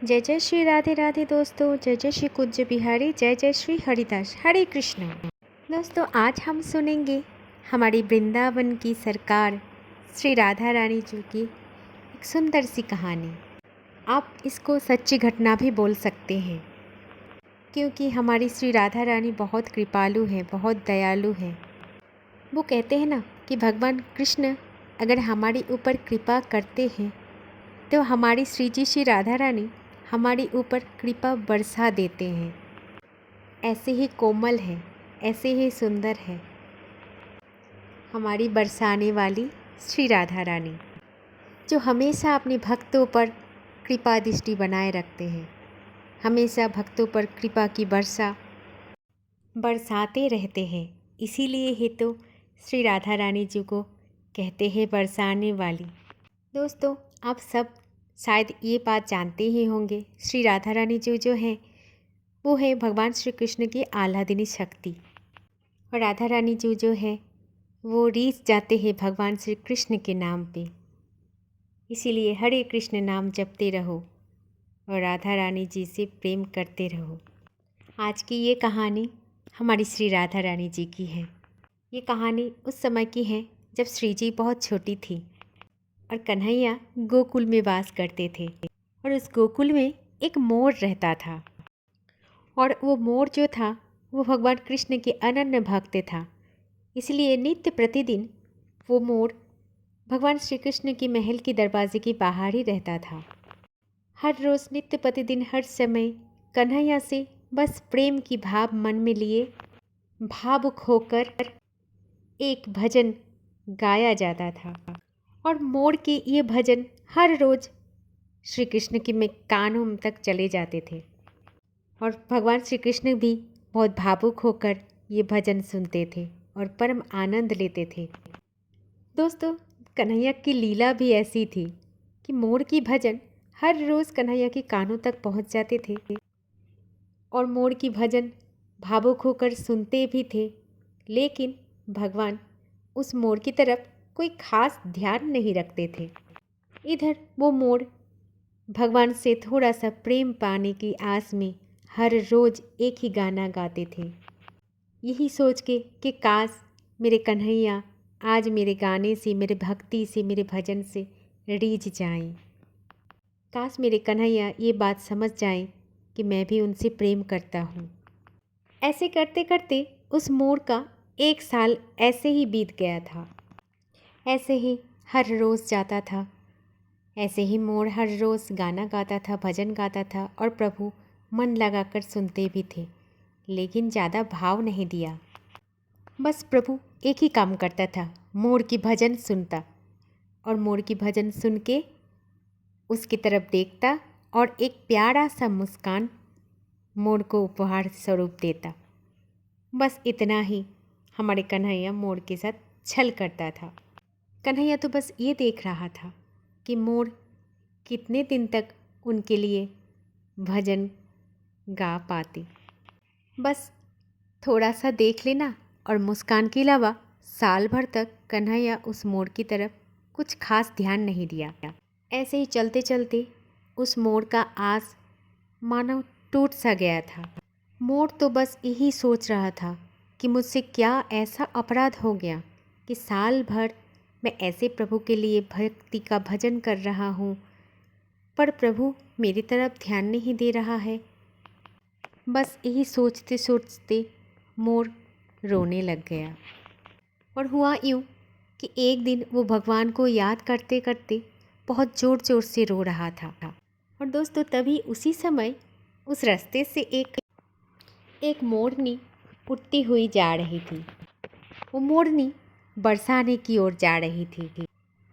जय जय श्री राधे राधे दोस्तों। जय जय श्री कुंज बिहारी। जय जय श्री हरिदास। हरे कृष्ण। दोस्तों आज हम सुनेंगे हमारी वृंदावन की सरकार श्री राधा रानी जी की एक सुंदर सी कहानी। आप इसको सच्ची घटना भी बोल सकते हैं, क्योंकि हमारी श्री राधा रानी बहुत कृपालु है, बहुत दयालु है। वो कहते हैं ना कि भगवान कृष्ण अगर हमारे ऊपर कृपा करते हैं तो हमारी श्री जी श्री राधा रानी हमारे ऊपर कृपा बरसा देते हैं। ऐसे ही कोमल है, ऐसे ही सुंदर है हमारी बरसाने वाली श्री राधा रानी, जो हमेशा अपने भक्तों पर कृपा दृष्टि बनाए रखते हैं। हमेशा भक्तों पर कृपा की वर्षा बरसाते रहते हैं। इसीलिए ही तो श्री राधा रानी जी को कहते हैं बरसाने वाली। दोस्तों आप सब शायद ये बात जानते ही होंगे, श्री राधा रानी जी जो हैं वो है भगवान श्री कृष्ण की आह्लादिनी शक्ति। और राधा रानी जी जो है वो रीस जाते हैं भगवान श्री कृष्ण के नाम पे। इसीलिए हरे कृष्ण नाम जपते रहो और राधा रानी जी से प्रेम करते रहो। आज की ये कहानी हमारी श्री राधा रानी जी की है। ये कहानी उस समय की है जब श्री जी बहुत छोटी थी और कन्हैया गोकुल में वास करते थे। और उस गोकुल में एक मोर रहता था, और वो मोर जो था वो भगवान कृष्ण के अनन्य भक्त था। इसलिए नित्य प्रतिदिन वो मोर भगवान श्री कृष्ण की महल के दरवाजे के बाहर ही रहता था। हर रोज़ नित्य प्रतिदिन हर समय कन्हैया से बस प्रेम की भाव मन में लिए भावुक होकर एक भजन गाया जाता था। और मोर के ये भजन हर रोज़ श्री कृष्ण के में कानों तक चले जाते थे, और भगवान श्री कृष्ण भी बहुत भावुक होकर ये भजन सुनते थे और परम आनंद लेते थे। दोस्तों कन्हैया की लीला भी ऐसी थी कि मोर की भजन हर रोज़ कन्हैया के कानों तक पहुंच जाते थे, और मोर की भजन भावुक होकर सुनते भी थे। लेकिन भगवान उस मोर की तरफ कोई खास ध्यान नहीं रखते थे। इधर वो मोर भगवान से थोड़ा सा प्रेम पाने की आस में हर रोज़ एक ही गाना गाते थे, यही सोच के कि काश मेरे कन्हैया आज मेरे गाने से, मेरे भक्ति से, मेरे भजन से रीझ जाएं। काश मेरे कन्हैया ये बात समझ जाएं कि मैं भी उनसे प्रेम करता हूँ। ऐसे करते करते उस मोर का एक साल ऐसे ही बीत गया था। ऐसे ही हर रोज़ जाता था, ऐसे ही मोर हर रोज़ गाना गाता था, भजन गाता था, और प्रभु मन लगाकर सुनते भी थे, लेकिन ज़्यादा भाव नहीं दिया। बस प्रभु एक ही काम करता था, मोर की भजन सुनता और मोर की भजन सुन के उसकी तरफ देखता और एक प्यारा सा मुस्कान मोर को उपहार स्वरूप देता। बस इतना ही हमारे कन्हैया मोर के साथ छल करता था। कन्हैया तो बस ये देख रहा था कि मोर कितने दिन तक उनके लिए भजन गा पाते। बस थोड़ा सा देख लेना और मुस्कान के अलावा साल भर तक कन्हैया उस मोर की तरफ कुछ खास ध्यान नहीं दिया। ऐसे ही चलते चलते उस मोर का आस मानो टूट सा गया था। मोर तो बस यही सोच रहा था कि मुझसे क्या ऐसा अपराध हो गया कि साल भर मैं ऐसे प्रभु के लिए भक्ति का भजन कर रहा हूँ, पर प्रभु मेरी तरफ ध्यान नहीं दे रहा है। बस यही सोचते सोचते मोर रोने लग गया। और हुआ यूँ कि एक दिन वो भगवान को याद करते करते बहुत ज़ोर ज़ोर से रो रहा था। और दोस्तों तभी उसी समय उस रास्ते से एक मोरनी उड़ती हुई जा रही थी। वो मोरनी बरसाने की ओर जा रही थी।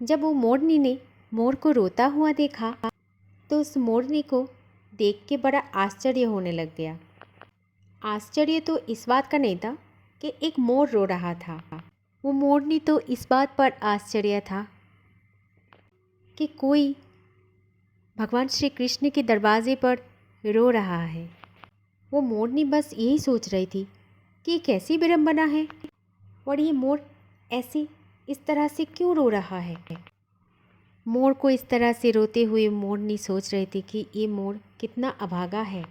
जब वो मोरनी ने मोर को रोता हुआ देखा तो उस मोरनी को देख के बड़ा आश्चर्य होने लग गया। आश्चर्य तो इस बात का नहीं था कि एक मोर रो रहा था, वो मोरनी तो इस बात पर आश्चर्य था कि कोई भगवान श्री कृष्ण के दरवाजे पर रो रहा है। वो मोरनी बस यही सोच रही थी कि ये कैसी विडंबना है और ये मोर ऐसे इस तरह से क्यों रो रहा है। मोर को इस तरह से रोते हुए मोरनी सोच रही थी कि ये मोर कितना अभागा है।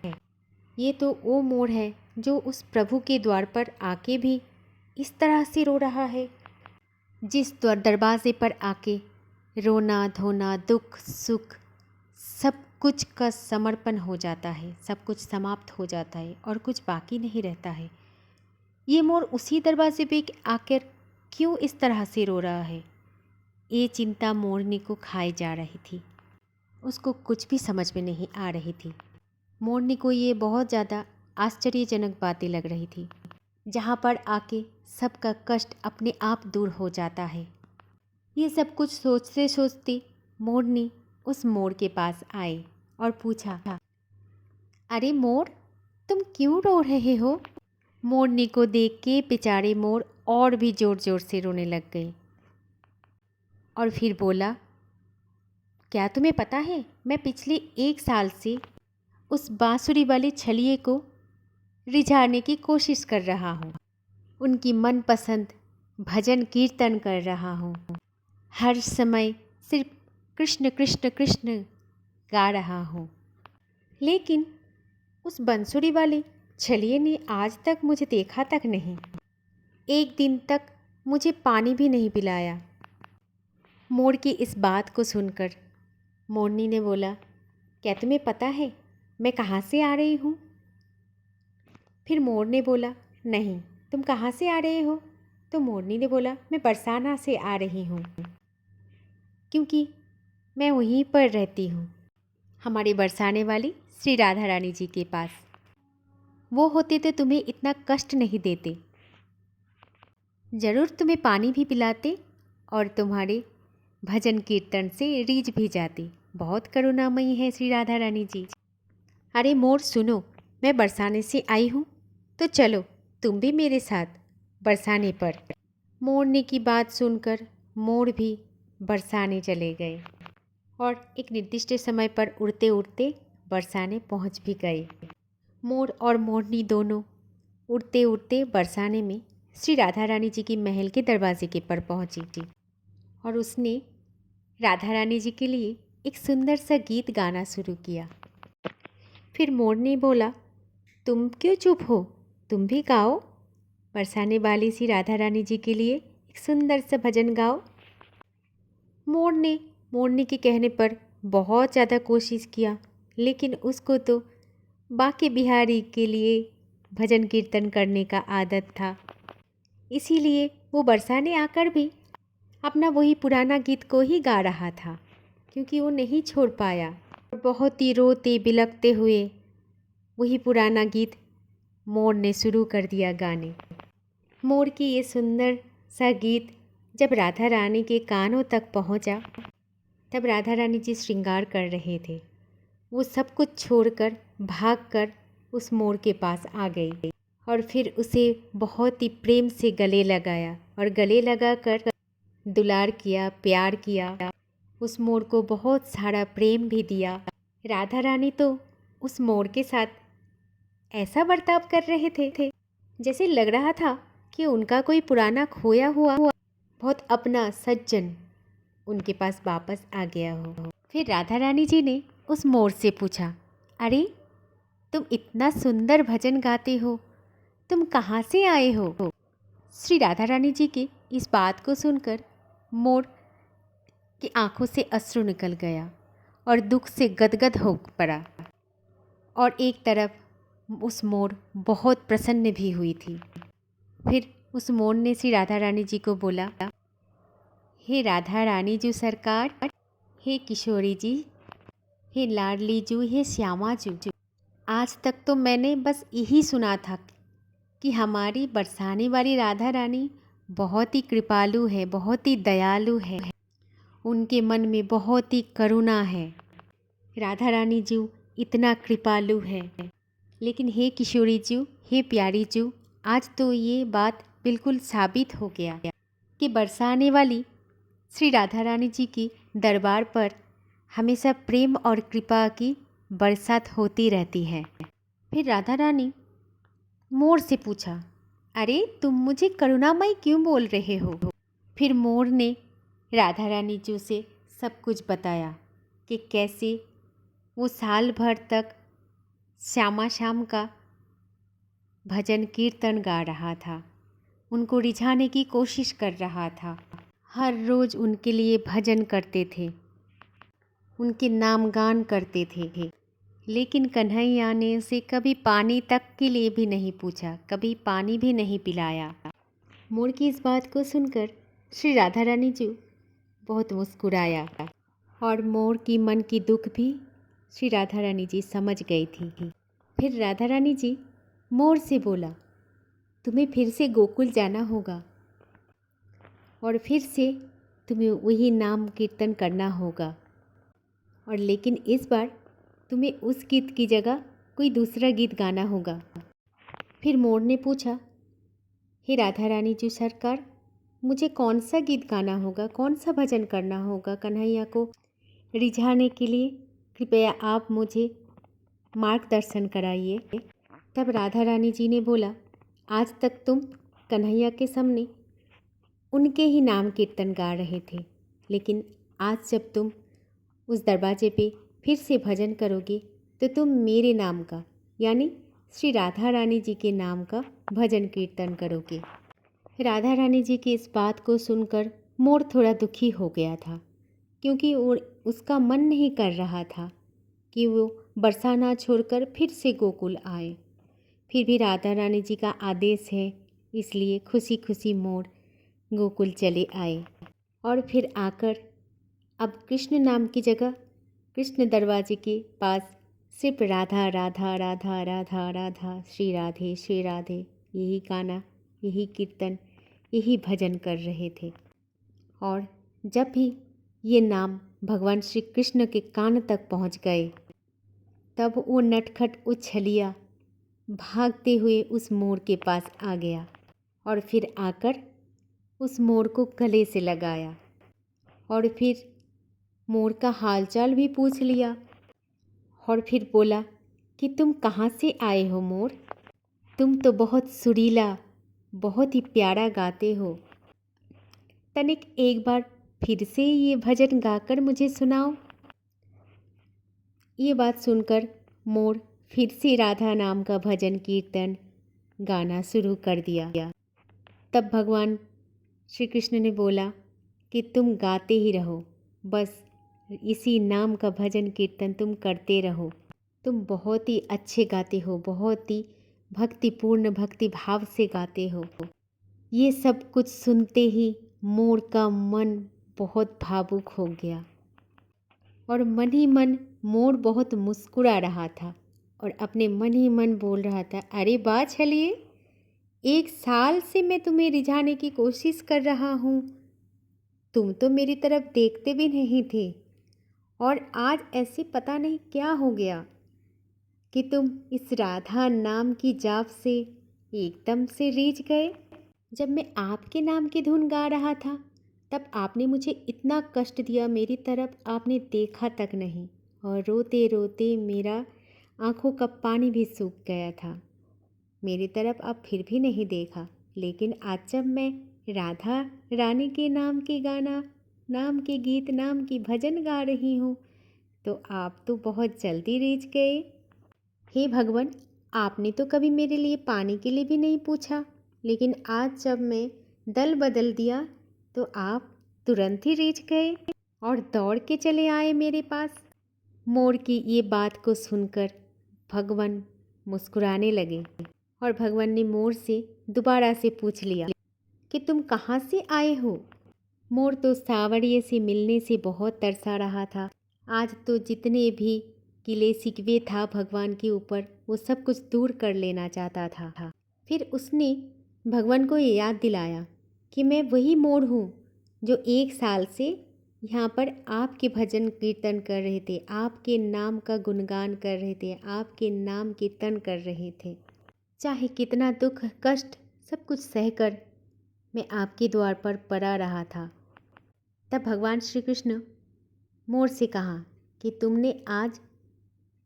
ये तो वो मोर है जो उस प्रभु के द्वार पर आके भी इस तरह से रो रहा है। जिस दरवाजे पर आके रोना धोना दुख सुख सब कुछ का समर्पण हो जाता है, सब कुछ समाप्त हो जाता है और कुछ बाकी नहीं रहता है। ये मोर उसी दरवाजे पे आकर क्यों इस तरह से रो रहा है? ये चिंता मोरनी को खाए जा रही थी। उसको कुछ भी समझ में नहीं आ रही थी। मोरनी को ये बहुत ज़्यादा आश्चर्यजनक बातें लग रही थी, जहाँ पर आके सबका कष्ट अपने आप दूर हो जाता है। ये सब कुछ सोचते सोचते मोरनी उस मोर के पास आए और पूछा, अरे मोर, तुम क्यों रो रहे हो? मोरनी को देख के बेचारे मोर और भी ज़ोर ज़ोर से रोने लग गए और फिर बोला, क्या तुम्हें पता है, मैं पिछले 1 साल से उस बांसुरी वाले छलिए को रिझाने की कोशिश कर रहा हूँ। उनकी मनपसंद भजन कीर्तन कर रहा हूँ। हर समय सिर्फ कृष्ण कृष्ण कृष्ण गा रहा हूँ, लेकिन उस बंसुरी वाले छलिए ने आज तक मुझे देखा तक नहीं। एक दिन तक मुझे पानी भी नहीं पिलाया। मोर की इस बात को सुनकर मोरनी ने बोला, क्या तुम्हें पता है मैं कहाँ से आ रही हूँ? फिर मोर ने बोला, नहीं, तुम कहाँ से आ रहे हो? तो मोरनी ने बोला, मैं बरसाना से आ रही हूँ, क्योंकि मैं वहीं पर रहती हूँ, हमारे बरसाने वाली श्री राधा रानी जी के पास। वो होते तो तुम्हें इतना कष्ट नहीं देते, ज़रूर तुम्हें पानी भी पिलाते और तुम्हारे भजन कीर्तन से रीझ भी जाती। बहुत करुणामयी है श्री राधा रानी जी। अरे मोर सुनो, मैं बरसाने से आई हूँ, तो चलो तुम भी मेरे साथ बरसाने पर। मोरनी की बात सुनकर मोर भी बरसाने चले गए और एक निर्दिष्ट समय पर उड़ते उड़ते बरसाने पहुँच भी गए। मोर और मोरनी दोनों उड़ते उड़ते बरसाने में श्री राधा रानी जी की महल के दरवाजे के पर पहुँची और उसने राधा रानी जी के लिए एक सुंदर सा गीत गाना शुरू किया। फिर मोर ने बोला, तुम क्यों चुप हो, तुम भी गाओ, बरसाने वाली सी राधा रानी जी के लिए एक सुंदर सा भजन गाओ। मोर ने मोरनी के कहने पर बहुत ज़्यादा कोशिश किया, लेकिन उसको तो बाके बिहारी के लिए भजन कीर्तन करने का आदत था, इसीलिए वो बरसाने आकर भी अपना वही पुराना गीत को ही गा रहा था, क्योंकि वो नहीं छोड़ पाया। बहुत ही रोते बिलखते हुए वही पुराना गीत मोर ने शुरू कर दिया गाने। मोर की ये सुंदर सा गीत जब राधा रानी के कानों तक पहुंचा, तब राधा रानी जी श्रृंगार कर रहे थे। वो सब कुछ छोड़कर भागकर उस मोर के पास आ गई और फिर उसे बहुत ही प्रेम से गले लगाया और गले लगाकर दुलार किया, प्यार किया। उस मोर को बहुत सारा प्रेम भी दिया। राधा रानी तो उस मोर के साथ ऐसा बर्ताव कर रहे थे जैसे लग रहा था कि उनका कोई पुराना खोया हुआ बहुत अपना सज्जन उनके पास वापस आ गया हो। फिर राधा रानी जी ने उस मोर से पूछा, अरे तुम इतना सुंदर भजन गाते हो, तुम कहाँ से आए हो? श्री राधा रानी जी की इस बात को सुनकर मोर की आंखों से अश्रु निकल गया और दुख से गदगद हो पड़ा और एक तरफ उस मोर बहुत प्रसन्न भी हुई थी। फिर उस मोर ने श्री राधा रानी जी को बोला, हे राधा रानी जी सरकार, हे किशोरी जी, हे लाडली जू, हे श्यामा जू, आज तक तो मैंने बस यही सुना था कि हमारी बरसाने वाली राधा रानी बहुत ही कृपालु है, बहुत ही दयालु है, उनके मन में बहुत ही करुणा है। राधा रानी जी इतना कृपालु है। लेकिन हे किशोरी जी, हे प्यारी जी, आज तो ये बात बिल्कुल साबित हो गया कि बरसाने वाली श्री राधा रानी जी की दरबार पर हमेशा प्रेम और कृपा की बरसात होती रहती है। फिर राधा रानी मोर से पूछा, अरे तुम मुझे करुणामयी क्यों बोल रहे हो? फिर मोर ने राधा रानी जी से सब कुछ बताया कि कैसे वो साल भर तक श्यामा शाम का भजन कीर्तन गा रहा था, उनको रिझाने की कोशिश कर रहा था। हर रोज़ उनके लिए भजन करते थे, उनके नामगान करते थे, लेकिन कन्हैया ने उसे कभी पानी तक के लिए भी नहीं पूछा, कभी पानी भी नहीं पिलाया। मोर की इस बात को सुनकर श्री राधा रानी जी बहुत मुस्कुराया और मोर की मन की दुख भी श्री राधा रानी जी समझ गई थी। फिर राधा रानी जी मोर से बोला, तुम्हें फिर से गोकुल जाना होगा और फिर से तुम्हें वही नाम कीर्तन करना होगा, और लेकिन इस बार तुम्हें उस गीत की जगह कोई दूसरा गीत गाना होगा। फिर मोर ने पूछा, हे राधा रानी जी सरकार, मुझे कौन सा गीत गाना होगा, कौन सा भजन करना होगा कन्हैया को रिझाने के लिए? कृपया आप मुझे मार्गदर्शन कराइए। तब राधा रानी जी ने बोला, आज तक तुम कन्हैया के सामने उनके ही नाम कीर्तन गा रहे थे, लेकिन आज जब तुम उस दरवाजे पे फिर से भजन करोगे तो तुम मेरे नाम का यानी श्री राधा रानी जी के नाम का भजन कीर्तन करोगे। राधा रानी जी की इस बात को सुनकर मोर थोड़ा दुखी हो गया था, क्योंकि उसका मन नहीं कर रहा था कि वो बरसाना छोड़कर फिर से गोकुल आए। फिर भी राधा रानी जी का आदेश है, इसलिए खुशी खुशी मोर गोकुल चले आए। और फिर आकर अब कृष्ण नाम की जगह कृष्ण दरवाजे के पास सिर्फ राधा राधा राधा राधा राधा श्री राधे यही गाना, यही कीर्तन, यही भजन कर रहे थे। और जब भी ये नाम भगवान श्री कृष्ण के कान तक पहुंच गए, तब वो नटखट उछलिया भागते हुए उस मोर के पास आ गया और फिर आकर उस मोर को गले से लगाया और फिर मोर का हालचाल भी पूछ लिया और फिर बोला कि तुम कहाँ से आए हो मोर? तुम तो बहुत सुरीला, बहुत ही प्यारा गाते हो। तनिक एक बार फिर से ये भजन गाकर मुझे सुनाओ। ये बात सुनकर मोर फिर से राधा नाम का भजन कीर्तन गाना शुरू कर दिया। तब भगवान श्री कृष्ण ने बोला कि तुम गाते ही रहो, बस इसी नाम का भजन कीर्तन तुम करते रहो। तुम बहुत ही अच्छे गाते हो, बहुत ही भक्तिपूर्ण भक्ति भाव से गाते हो। ये सब कुछ सुनते ही मोर का मन बहुत भावुक हो गया और मन ही मन मोर बहुत मुस्कुरा रहा था और अपने मन ही मन बोल रहा था, अरे वाह छलिए, 1 साल से मैं तुम्हें रिझाने की कोशिश कर रहा हूँ, तुम तो मेरी तरफ देखते भी नहीं थे, और आज ऐसे पता नहीं क्या हो गया कि तुम इस राधा नाम की जाप से एकदम से रीझ गए। जब मैं आपके नाम की धुन गा रहा था तब आपने मुझे इतना कष्ट दिया, मेरी तरफ आपने देखा तक नहीं और रोते रोते मेरा आँखों का पानी भी सूख गया था। मेरी तरफ आप फिर भी नहीं देखा, लेकिन आज जब मैं राधा रानी के नाम के गाना, नाम के गीत, नाम की भजन गा रही हूँ तो आप तो बहुत जल्दी रीझ गए। हे भगवान, आपने तो कभी मेरे लिए पानी के लिए भी नहीं पूछा, लेकिन आज जब मैं दल बदल दिया तो आप तुरंत ही रीझ गए और दौड़ के चले आए मेरे पास। मोर की ये बात को सुनकर भगवान मुस्कुराने लगे और भगवान ने मोर से दोबारा से पूछ लिया कि तुम कहाँ से आए हो? मोर तो सावरिये से मिलने से बहुत तरसा रहा था। आज तो जितने भी गिले शिकवे था भगवान के ऊपर वो सब कुछ दूर कर लेना चाहता था। फिर उसने भगवान को ये याद दिलाया कि मैं वही मोर हूँ जो 1 साल से यहाँ पर आपके भजन कीर्तन कर रहे थे, आपके नाम का गुणगान कर रहे थे, आपके नाम कीर्तन कर रहे थे। चाहे कितना दुख कष्ट सब कुछ सहकर मैं आपके द्वार पर पड़ा रहा था। तब भगवान श्री कृष्ण मोर से कहा कि तुमने आज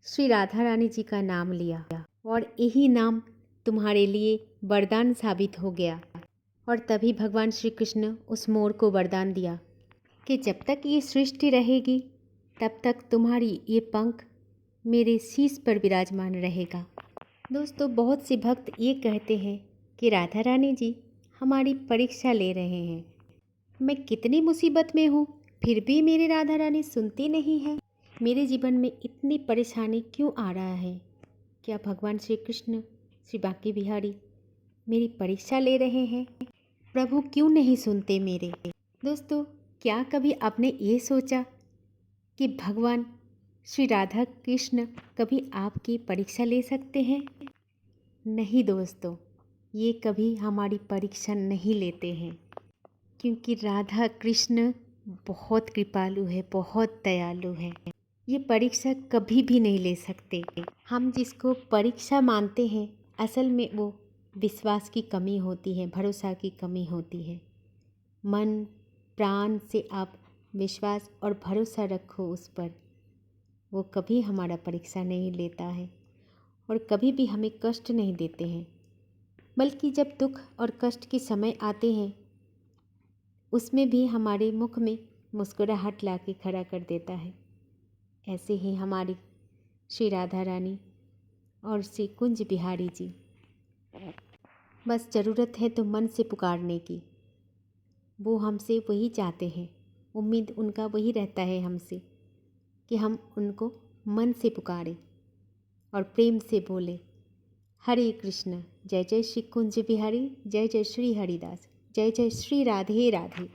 श्री राधा रानी जी का नाम लिया और यही नाम तुम्हारे लिए वरदान साबित हो गया। और तभी भगवान श्री कृष्ण उस मोर को वरदान दिया कि जब तक ये सृष्टि रहेगी तब तक तुम्हारी ये पंख मेरे शीश पर विराजमान रहेगा। दोस्तों, बहुत से भक्त ये कहते हैं कि राधा रानी जी हमारी परीक्षा ले रहे हैं। मैं कितनी मुसीबत में हूँ फिर भी मेरी राधा रानी सुनती नहीं है। मेरे जीवन में इतनी परेशानी क्यों आ रहा है? क्या भगवान श्री कृष्ण श्री बांके बिहारी मेरी परीक्षा ले रहे हैं? प्रभु क्यों नहीं सुनते मेरे? दोस्तों, क्या कभी आपने ये सोचा कि भगवान श्री राधा कृष्ण कभी आपकी परीक्षा ले सकते हैं? नहीं दोस्तों, ये कभी हमारी परीक्षा नहीं लेते हैं, क्योंकि राधा कृष्ण बहुत कृपालु है, बहुत दयालु है। ये परीक्षा कभी भी नहीं ले सकते। हम जिसको परीक्षा मानते हैं असल में वो विश्वास की कमी होती है, भरोसा की कमी होती है। मन प्राण से आप विश्वास और भरोसा रखो उस पर, वो कभी हमारा परीक्षा नहीं लेता है और कभी भी हमें कष्ट नहीं देते हैं। बल्कि जब दुख और कष्ट के समय आते हैं उसमें भी हमारे मुख में मुस्कुराहट ला के खड़ा कर देता है। ऐसे ही हमारी श्री राधा रानी और श्री कुंज बिहारी जी, बस ज़रूरत है तो मन से पुकारने की। वो हमसे वही चाहते हैं, उम्मीद उनका वही रहता है हमसे कि हम उनको मन से पुकारें और प्रेम से बोले, हरे कृष्ण, जय जय श्री कुंज बिहारी, जय जय श्री हरिदास, जय जय श्री राधे राधे।